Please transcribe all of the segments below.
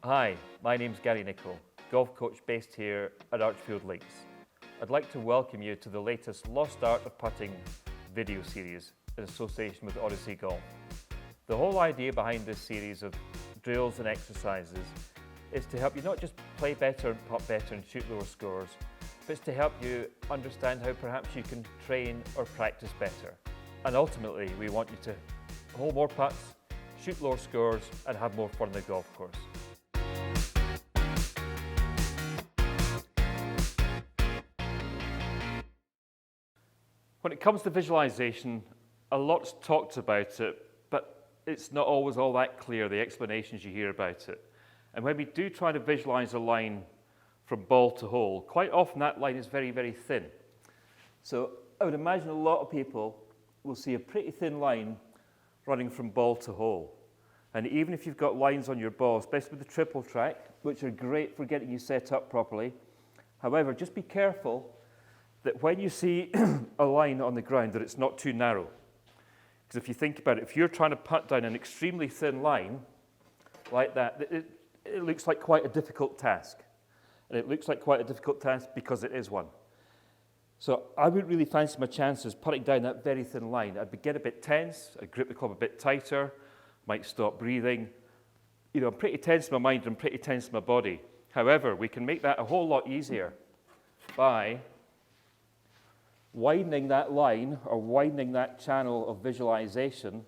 Hi, my name's Gary Nicol, golf coach based here at Archerfield Links. I'd like to welcome you to the latest Lost Art of Putting video series in association with Odyssey Golf. The whole idea behind this series of drills and exercises is to help you not just play better and putt better and shoot lower scores, but it's to help you understand how perhaps you can train or practice better. And ultimately, we want you to hold more putts, shoot lower scores, and have more fun on the golf course. When it comes to visualization, a lot's talked about it, but it's not always all that clear, the explanations you hear about it. And when we do try to visualize a line from ball to hole, quite often that line is very, very thin. So I would imagine a lot of people will see a pretty thin line running from ball to hole. And even if you've got lines on your ball, especially with the triple track, which are great for getting you set up properly, however, just be careful that when you see a line on the ground that it's not too narrow. Because if you think about it, if you're trying to putt down an extremely thin line like that, it looks like quite a difficult task. And it looks like quite a difficult task because it is one. So I wouldn't really fancy my chances putting down that very thin line. I'd get a bit tense, I'd grip the club a bit tighter, might stop breathing. You know, I'm pretty tense in my mind, I'm pretty tense in my body. However, we can make that a whole lot easier by widening that line or widening that channel of visualization.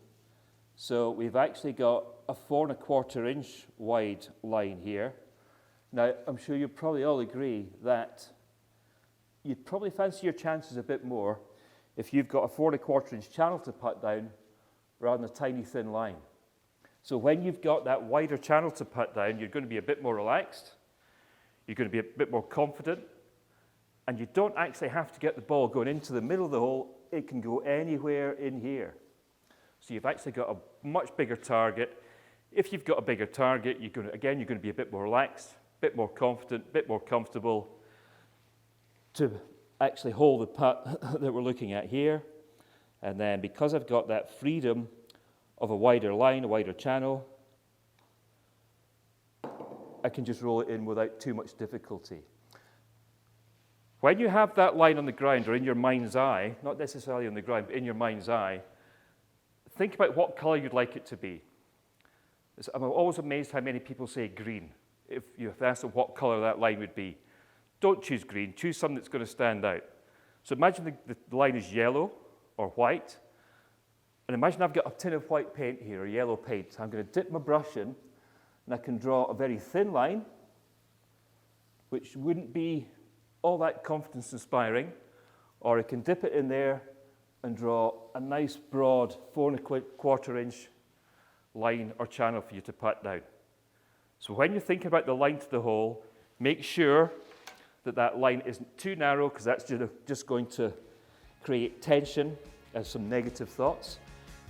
So we've actually got a 4 1/4 inch wide line here. Now, I'm sure you'll probably all agree that you'd probably fancy your chances a bit more if you've got a 4 1/4 inch channel to putt down rather than a tiny thin line. So when you've got that wider channel to putt down, you're going to be a bit more relaxed, you're going to be a bit more confident, and you don't actually have to get the ball going into the middle of the hole. It can go anywhere in here. So you've actually got a much bigger target. If you've got a bigger target, you're going to be a bit more relaxed, a bit more confident, a bit more comfortable to actually hold the putt that we're looking at here. And then because I've got that freedom of a wider line, a wider channel, I can just roll it in without too much difficulty. When you have that line on the ground or in your mind's eye, not necessarily on the ground, but in your mind's eye, think about what color you'd like it to be. I'm always amazed how many people say green. If you ask them what color that line would be, don't choose green, choose something that's going to stand out. So imagine the line is yellow or white, and imagine I've got a tin of white paint here, or yellow paint. I'm going to dip my brush in, and I can draw a very thin line, which wouldn't be all that confidence inspiring, or I can dip it in there and draw a nice broad 4 1/4 inch line or channel for you to putt down. So when you're thinking about the line to the hole, make sure that that line isn't too narrow, because that's just going to create tension and some negative thoughts.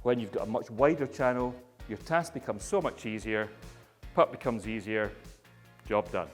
When you've got a much wider channel, your task becomes so much easier, putt becomes easier, job done.